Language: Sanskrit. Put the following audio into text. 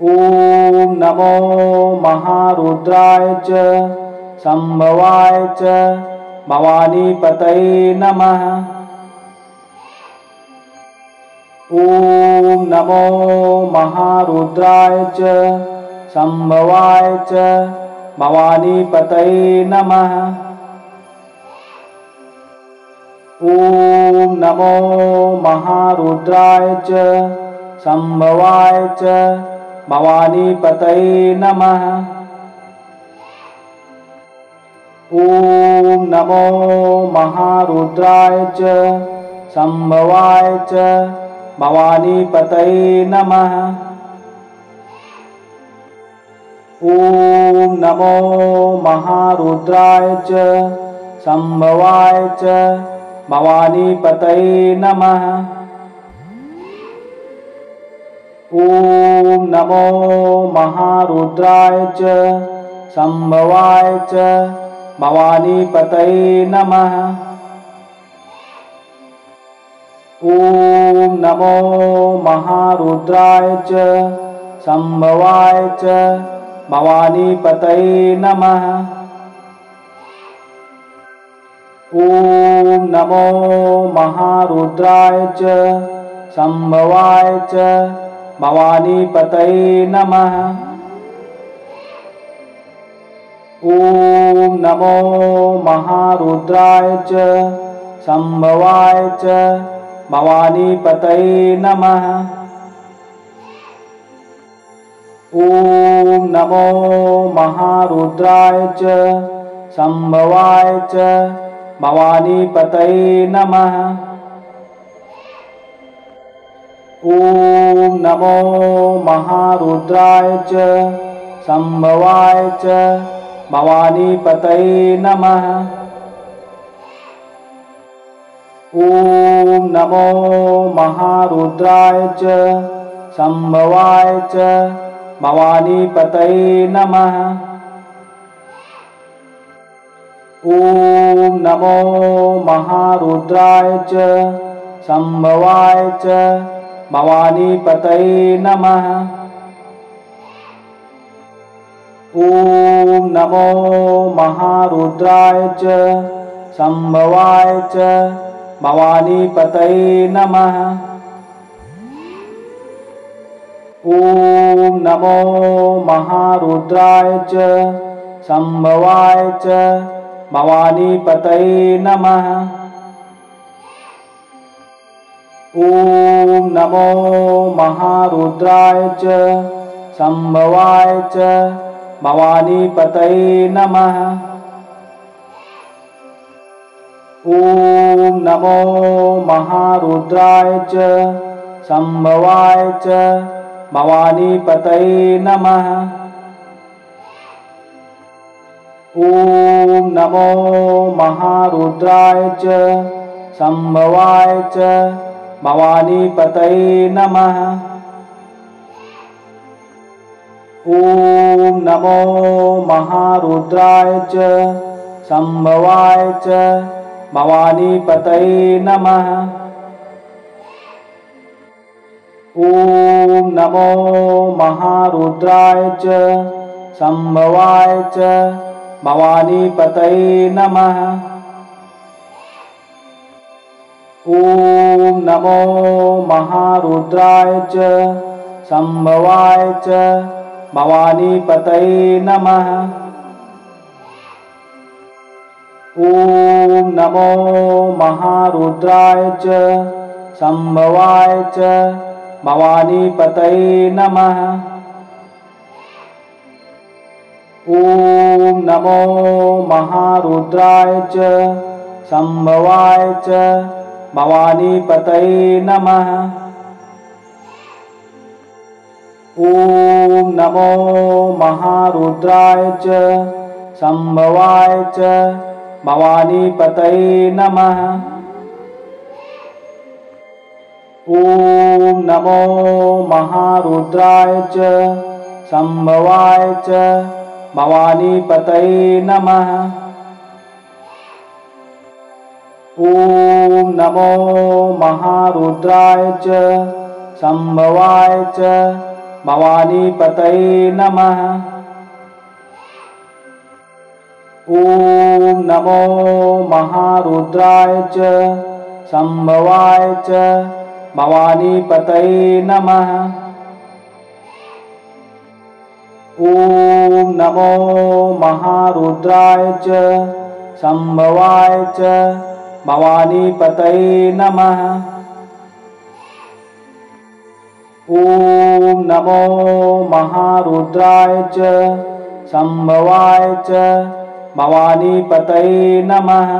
ॐ नमो महारुद्राय च संभवाय च भवानीपतये नमः। ॐ नमो महारुद्राय च संभवाय च भवानीपतये नमः। ॐ नमो महारुद्राय च संभवाय च भवानीपतये नमः। ॐ नमो महारुद्राय च संभवाय च भवानीपतये नमः। ॐ नमो महारुद्राय च संभवाय च भवानीपतये नमः। ॐ नमो महारुद्राय च संभवाय च भवानीपतये नमः। ॐ नमो महारुद्राय च संभवाय च भवानीपतये नमः। ॐ नमो महारुद्राय च संभवाय च भवानीपतये नमः। ॐ नमो महारुद्राय च संभवाय च भवानीपतये नमः। ॐ नमो महारुद्राय च संभवाय च भवानीपतये नमः। ॐ नमो महारुद्राय च संभवाय च भवानीपतये नमः। ॐ नमो महारुद्राय च संभवाय च भवानीपतये नमः। ॐ नमो महारुद्राय च संभवाय च भवानीपतये नमः। ॐ नमो महारुद्राय च संभवाय च भवानीपतये नमः। ॐ नमो महारुद्राय च संभवाय च भवानीपतये नमः। ॐ नमो महारुद्राय च संभवाय च भवानीपतये नमः। ॐ नमो महारुद्राय च संभवाय च भवानीपतये नमः। ॐ नमो महारुद्राय च संभवाय च भवानीपतये नमः। ॐ नमो महारुद्राय च संभवाय च भवानीपतये नमः। ॐ नमो महारुद्राय च संभवाय च भवानीपतये नमः। ॐ नमो महारुद्राय च संभवाय च भवानीपतये नमः। ॐ नमो महारुद्राय च संभवाय च भवानीपतये नमः। ॐ नमो महारुद्राय च संभवाय च भवानीपतये नमः। ॐ नमो महारुद्राय च संभवाय च भवानीपतये नमः। ॐ नमो महारुद्राय च संभवाय च भवानीपतये नमः। ॐ नमो महारुद्राय च संभवाय च भवानीपतये नमः। ॐ नमो महारुद्राय च संभवाय च भवानीपतये नमः। ॐ नमो महारुद्राय च संभवाय च भवानीपतये नमः। ॐ नमो महारुद्राय च संभवाय च भवानीपतये नमः।